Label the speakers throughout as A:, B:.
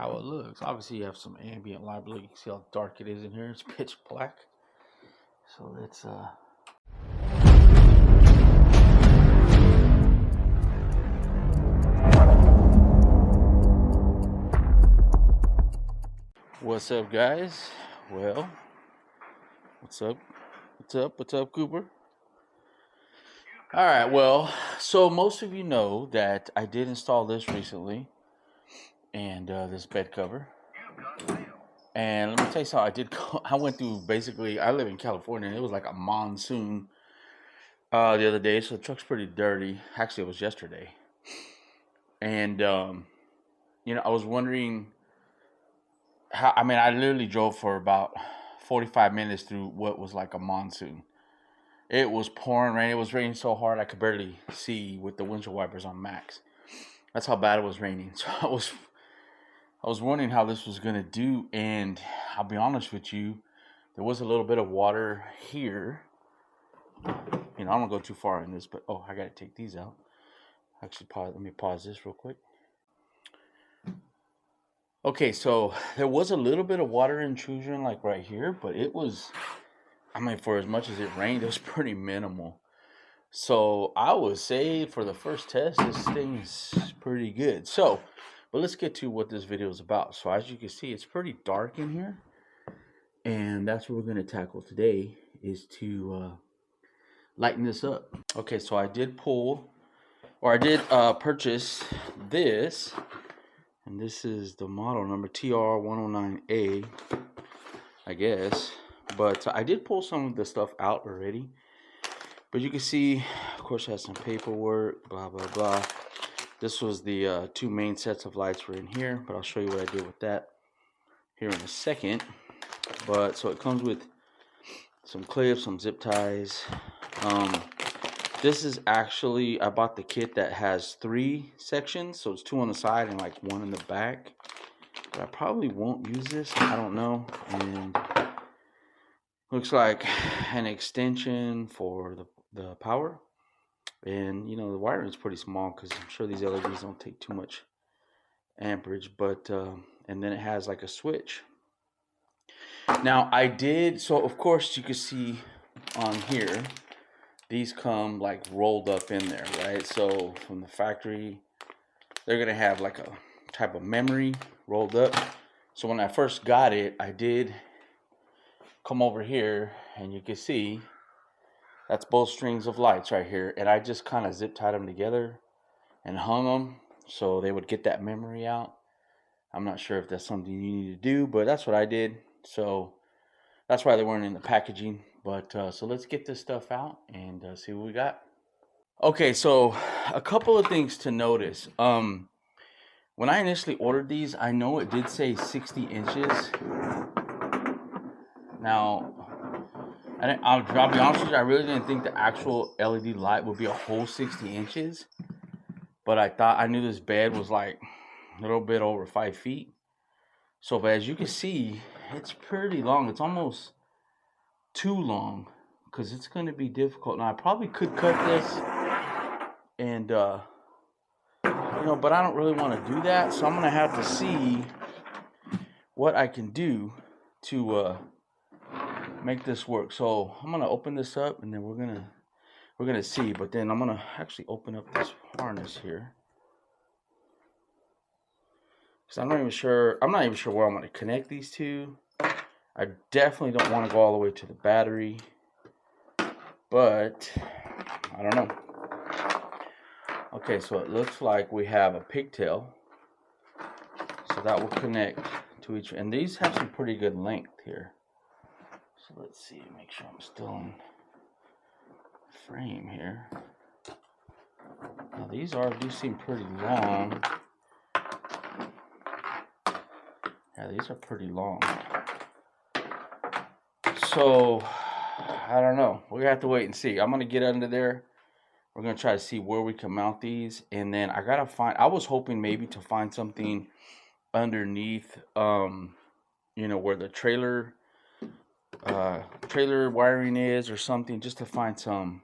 A: how it looks. Obviously, you have some ambient light below. You can see how dark it is in here. It's pitch black. So let's What's up, guys? Well, what's up? What's up, Cooper? All right, well, so most of you know that I did install this recently, and this bed cover. And let me tell you something. I went through basically. I live in California, and it was like a monsoon the other day, so the truck's pretty dirty. Actually, it was yesterday, and I was wondering how. I mean, I literally drove for about 45 minutes through what was like a monsoon. It was pouring rain. It was raining so hard I could barely see with the windshield wipers on max. That's how bad it was raining. So I was wondering how this was gonna do, and I'll be honest with you, there was a little bit of water here. I don't want to go too far in this, but I gotta take these out. Actually, let me pause this real quick. Okay, so there was a little bit of water intrusion like right here, but it was, for as much as it rained, it was pretty minimal. So I would say for the first test, this thing is pretty good. But let's get to what this video is about. So as you can see, it's pretty dark in here. And that's what we're going to tackle today, is to lighten this up. Okay, so I did purchase this. And this is the model number TR109A, I guess. But I did pull some of the stuff out already. But you can see, of course, it has some paperwork, blah, blah, blah. This was the two main sets of lights were in here, but I'll show you what I did with that here in a second. But so it comes with some clips, some zip ties. This is actually, I bought the kit that has 3 sections, so it's 2 on the side and like 1 in the back. But I probably won't use this, I don't know. And looks like an extension for the power. And the wiring is pretty small because I'm sure these LEDs don't take too much amperage. But and then it has like a switch. Now so of course you can see on here, these come like rolled up in there, right? So from the factory, they're gonna have like a type of memory rolled up. So when I first got it, I did come over here, and you can see that's both strings of lights right here, and I just kind of zip tied them together and hung them so they would get that memory out. I'm not sure if that's something you need to do, but that's what I did. So that's why they weren't in the packaging. But so let's get this stuff out and see what we got. Okay, so a couple of things to notice. When I initially ordered these, I know it did say 60 inches. Now, I'll be honest with you, I really didn't think the actual LED light would be a whole 60 inches. But I knew this bed was like a little bit over 5 feet. So, but as you can see, it's pretty long. It's almost too long because it's going to be difficult. Now, I probably could cut this and, but I don't really want to do that. So I'm going to have to see what I can do to make this work. So I'm going to open this up, and then we're going to see. But then I'm going to actually open up this harness here. Because I'm not even sure where I'm going to connect these two. I definitely don't want to go all the way to the battery, but I don't know. Okay, so it looks like we have a pigtail, so that will connect to each, and these have some pretty good length here. So let's see, make sure I'm still in frame here. Now these do seem pretty long. Yeah, these are pretty long. So, I don't know. We're going to have to wait and see. I'm going to get under there. We're going to try to see where we can mount these. And then I was hoping maybe to find something underneath, where the trailer wiring is or something, just to find some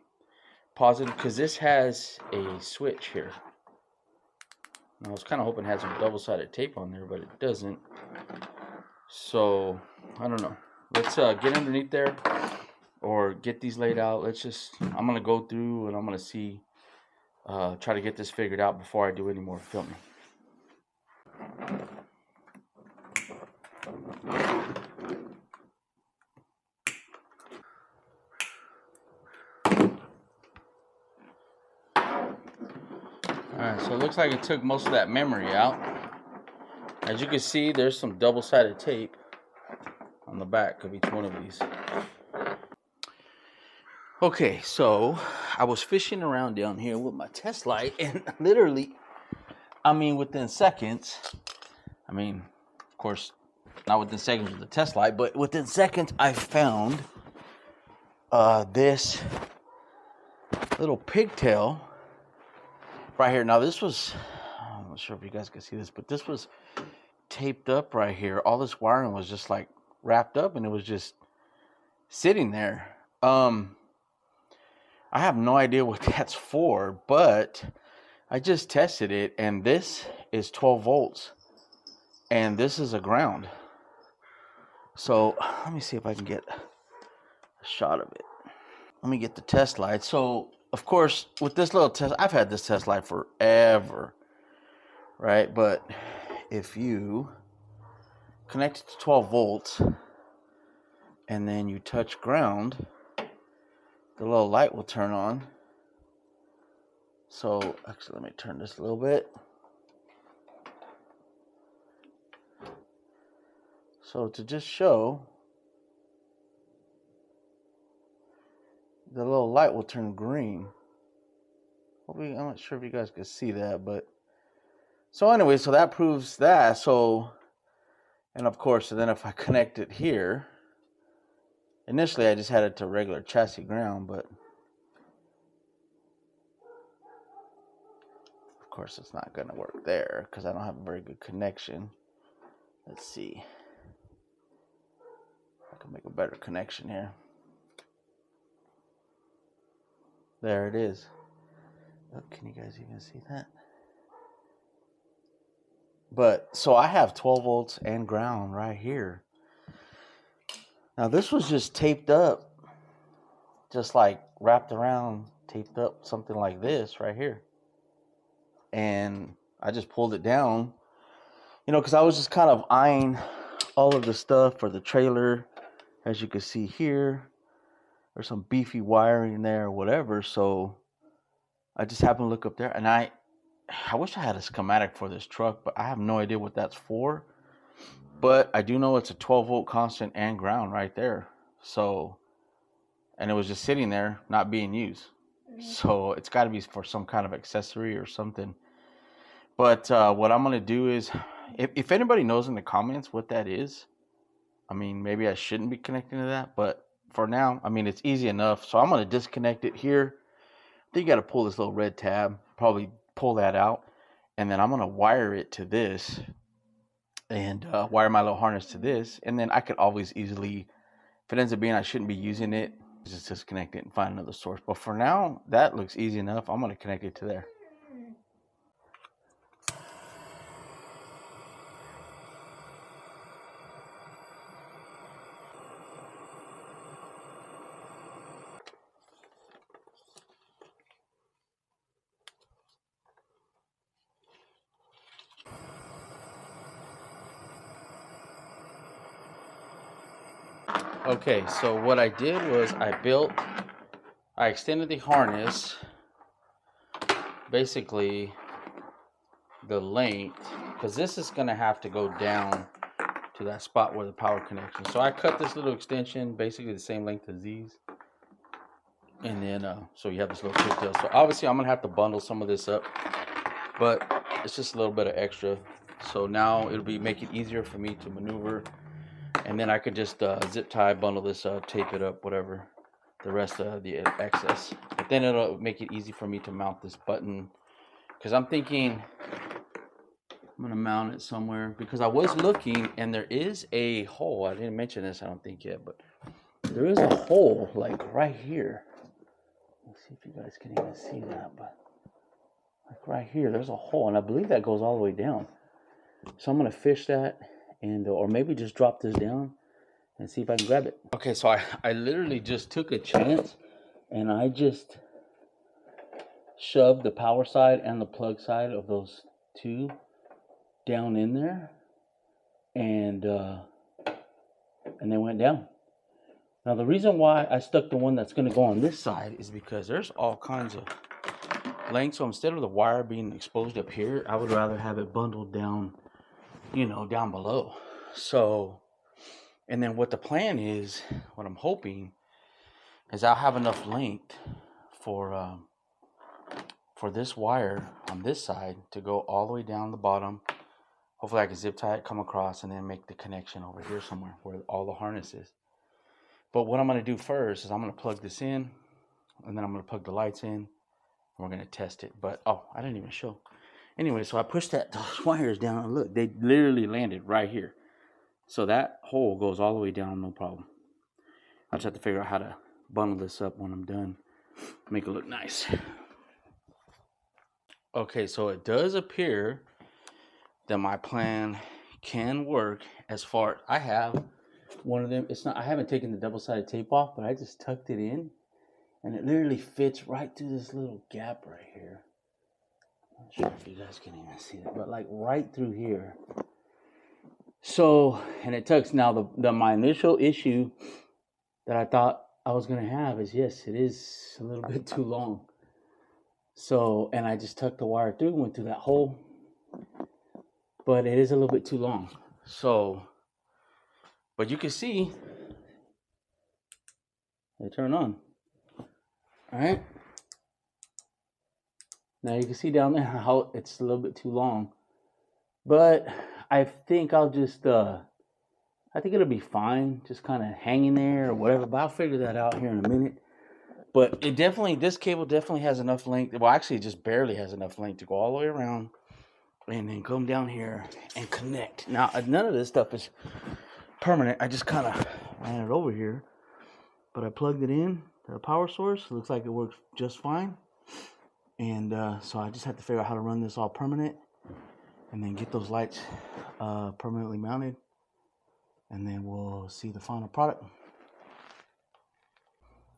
A: positive. Because this has a switch here. I was kind of hoping it had some double-sided tape on there, but it doesn't. So, I don't know. Let's get underneath there or get these laid out. I'm going to go through and I'm going to see, try to get this figured out before I do any more filming. Alright, so it looks like it took most of that memory out. As you can see, there's some double-sided tape on the back of each one of these. Okay, so I was fishing around down here with my test light, and literally, within seconds, of course, not within seconds with the test light, but within seconds, I found this little pigtail right here. Now, this was, I'm not sure if you guys can see this, but this was taped up right here. All this wiring was just like wrapped up, and it was just sitting there. I have no idea what that's for, but I just tested it, and this is 12 volts, and this is a ground. So let me see if I can get a shot of it. Let me get the test light. So, of course, with this little test, I've had this test light forever, right? But if you connect it to 12 volts and then you touch ground, the little light will turn on. So, actually, let me turn this a little bit. So, to just show, the little light will turn green. I'm not sure if you guys can see that, but so anyway, so that proves that. So, and of course, then if I connect it here, initially I just had it to regular chassis ground, but of course it's not going to work there because I don't have a very good connection. Let's see. I can make a better connection here. There it is. Oh, can you guys even see that? But so I have 12 volts and ground right here. Now this was just taped up, just like wrapped around, taped up, something like this right here. And I just pulled it down, because I was just kind of eyeing all of the stuff for the trailer. As you can see here, there's some beefy wiring there or whatever. So I just happened to look up there, and I wish I had a schematic for this truck, but I have no idea what that's for. But I do know it's a 12 volt constant and ground right there. So, and it was just sitting there, not being used. So it's got to be for some kind of accessory or something. But what I'm going to do is, if anybody knows in the comments what that is, maybe I shouldn't be connecting to that. But for now, it's easy enough. So I'm going to disconnect it here. Then you got to pull this little red tab, probably pull that out. And then I'm going to wire it to this and wire my little harness to this. And then I could always easily, if it ends up being I shouldn't be using it, just disconnect it and find another source. But for now, that looks easy enough. I'm going to connect it to there. Okay, so what I did was I extended the harness, basically the length, because this is going to have to go down to that spot where the power connection. So I cut this little extension, basically the same length as these. And then, so you have this little pigtail. So obviously I'm going to have to bundle some of this up, but it's just a little bit of extra. So now it'll make it easier for me to maneuver. And then I could just zip tie, bundle this up, tape it up, whatever, the rest of the excess. But then it'll make it easy for me to mount this button. Because I'm thinking I'm going to mount it somewhere. Because I was looking, and there is a hole. I didn't mention this, I don't think yet. But there is a hole, like right here. Let's see if you guys can even see that. But like right here, there's a hole, and I believe that goes all the way down. So I'm gonna fish that, and or maybe just drop this down and see if I can grab it. Okay, so I literally just took a chance, and I just shoved the power side and the plug side of those two down in there, and they went down. Now the reason why I stuck the one that's going to go on this side is because there's all kinds of length. So instead of the wire being exposed up here, I would rather have it bundled down, you know, down below. So, and then what the plan is, what I'm hoping is I'll have enough length for this wire on this side to go all the way down the bottom. Hopefully I can zip tie it, come across, and then make the connection over here somewhere where all the harness is. But what I'm going to do first is I'm going to plug this in, and then I'm going to plug the lights in, and we're going to test it. But, oh, I didn't even show. Anyway, so I pushed those wires down, and look, they literally landed right here. So that hole goes all the way down, no problem. I just have to figure out how to bundle this up when I'm done, make it look nice. Okay, so it does appear that my plan can work as far. I have one of them. It's not. I haven't taken the double-sided tape off, but I just tucked it in, and it literally fits right through this little gap right here. I'm not sure if you guys can even see it, but like right through here. So, and it tucks. Now, my initial issue that I thought I was gonna have is, yes, it is a little bit too long. So, and I just tucked the wire through, went through that hole, but it is a little bit too long. So, but you can see they turn on. All right. Now you can see down there how it's a little bit too long, but I think I'll just, I think it'll be fine, just kind of hanging there or whatever, but I'll figure that out here in a minute. But it definitely, this cable definitely has enough length. Well, actually, it just barely has enough length to go all the way around and then come down here and connect. Now, none of this stuff is permanent. I just kind of ran it over here, but I plugged it in to the power source. It looks like it works just fine. And so I just have to figure out how to run this all permanent and then get those lights permanently mounted. And then we'll see the final product.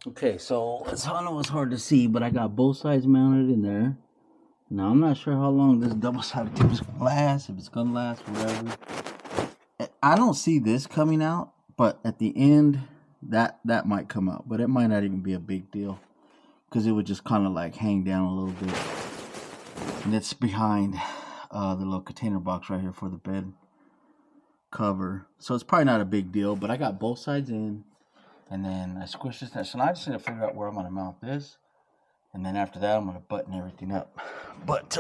A: Okay, so I know it's hard to see, but I got both sides mounted in there. Now, I'm not sure how long this double-sided tape is going to last, if it's going to last, whatever. I don't see this coming out, but at the end, that might come out. But it might not even be a big deal, because it would just kind of like hang down a little bit. And it's behind the little container box right here for the bed cover. So it's probably not a big deal, but I got both sides in. And then I squished this down. So now I just need to figure out where I'm going to mount this. And then after that, I'm going to button everything up. But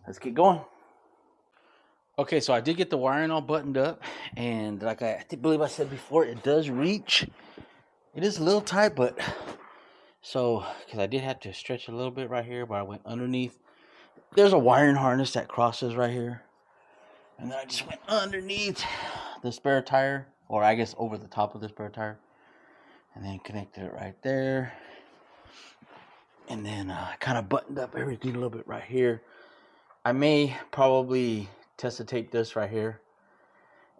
A: let's get going. Okay, so I did get the wiring all buttoned up. And like I believe I said before, it does reach. It is a little tight, but so, because I did have to stretch a little bit right here, but I went underneath. There's a wiring harness that crosses right here. And then I just went underneath the spare tire. Or I guess over the top of the spare tire. And then connected it right there. And then I kind of buttoned up everything a little bit right here. I may probably test the tape this right here.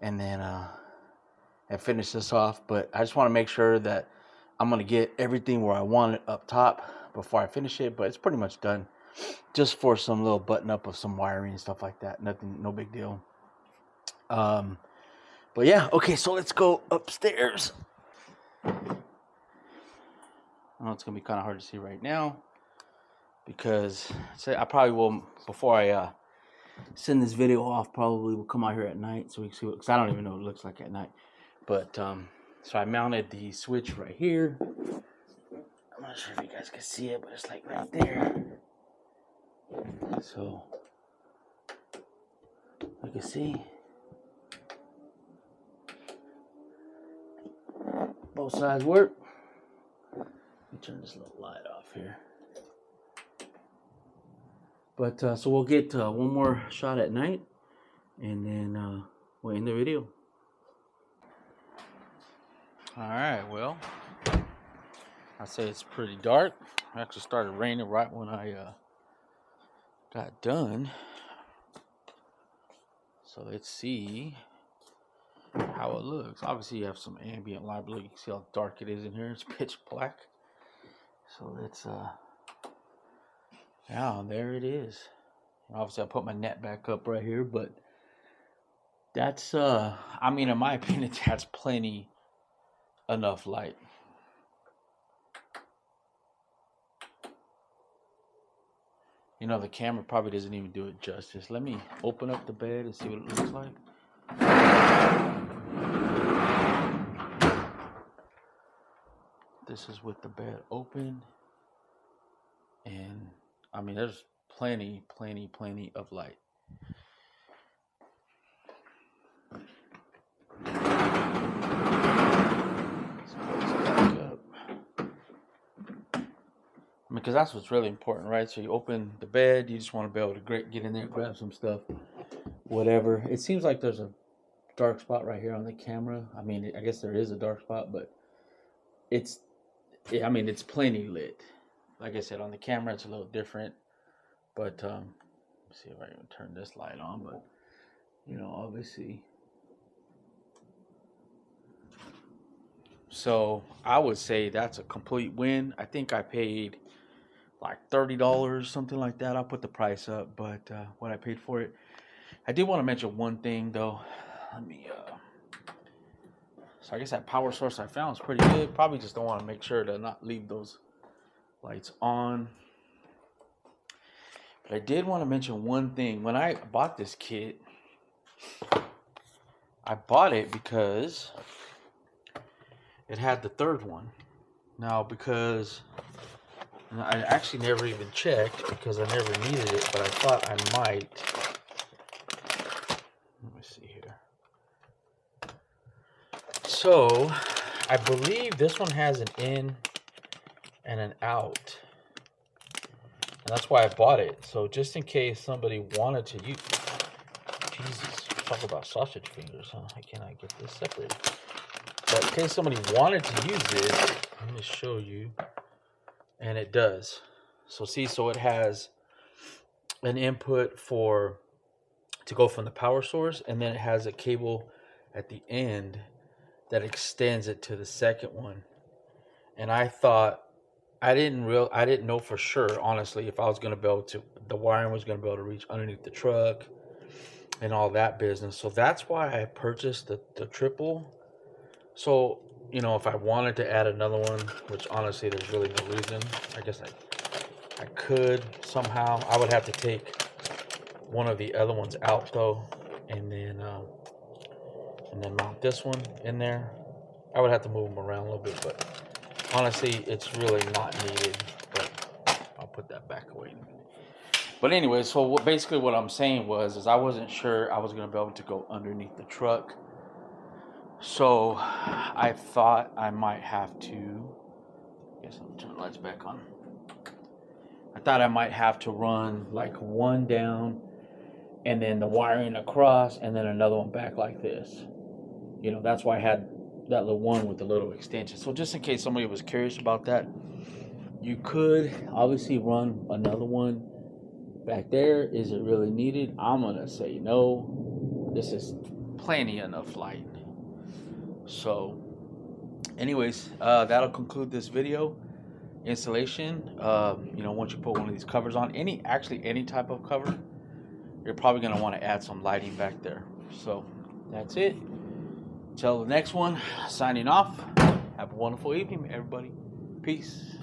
A: And then and finish this off. But I just want to make sure that I'm going to get everything where I want it up top before I finish it. But it's pretty much done. Just for some little button up of some wiring and stuff like that. Nothing, no big deal. But yeah, okay, so let's go upstairs. I know it's going to be kind of hard to see right now because I probably will, before I send this video off, probably will come out here at night so we can see what, because I don't even know what it looks like at night. But, so I mounted the switch right here. I'm not sure if you guys can see it, but it's like right there. So, you can see. Both sides work. Let me turn this little light off here. But so we'll get one more shot at night, and then we'll end the video. All right, well, I say it's pretty dark. It actually started raining right when I got done. So let's see how it looks. Obviously you have some ambient light below. You can see how dark it is in here. It's pitch black. So let's yeah, there it is. Obviously I put my net back up right here, but that's I mean, in my opinion, that's plenty enough light. You know, the camera probably doesn't even do it justice. Let me open up the bed and see what it looks like. This is with the bed open. And, I mean, there's plenty of light. Because that's what's really important, right? So you open the bed, you just want to be able to get in there, grab some stuff, whatever. It seems like there's a dark spot right here on the camera. I mean, I guess there is a dark spot, but it's plenty lit. Like I said, on the camera, it's a little different. But, let's see if I can turn this light on, but, you know, obviously. So I would say that's a complete win. I think I paid like $30, something like that. I'll put the price up, but what I paid for it. I did want to mention one thing though. Let me so I guess that power source I found is pretty good. Probably just don't want to make sure to not leave those lights on. But I did want to mention one thing. When I bought this kit, I bought it because it had the third one. Now, because I actually never even checked because I never needed it, but I thought I might. Let me see here. So, I believe this one has an in and an out. And that's why I bought it. So, just in case somebody wanted to use... Jesus, talk about sausage fingers, huh? How can I get this separated? But in case somebody wanted to use it, let me show you. And it does. So see, so it has an input to go from the power source, and then it has a cable at the end that extends it to the second one. And I thought, I didn't know for sure, honestly, if I was going to be able to, the wiring was going to be able to reach underneath the truck and all that business. So that's why I purchased the triple. So, you know, if I wanted to add another one, which honestly there's really no reason, I guess I could somehow. I would have to take one of the other ones out though, and then mount this one in there. I would have to move them around a little bit, but honestly it's really not needed. But I'll put that back away in a minute. But anyway, so basically what I'm saying is I wasn't sure I was going to be able to go underneath the truck. So I thought I might have to, I guess I'll turn the lights back on. I thought I might have to run like one down and then the wiring across and then another one back like this. You know, that's why I had that little one with the little extension. So just in case somebody was curious about that, you could obviously run another one back there. Is it really needed? I'm going to say no. This is plenty enough light. So anyways, that'll conclude this video installation. You know, once you put one of these covers on, any type of cover, you're probably going to want to add some lighting back there. So that's it. Till the next one, signing off. Have a wonderful evening, everybody. Peace.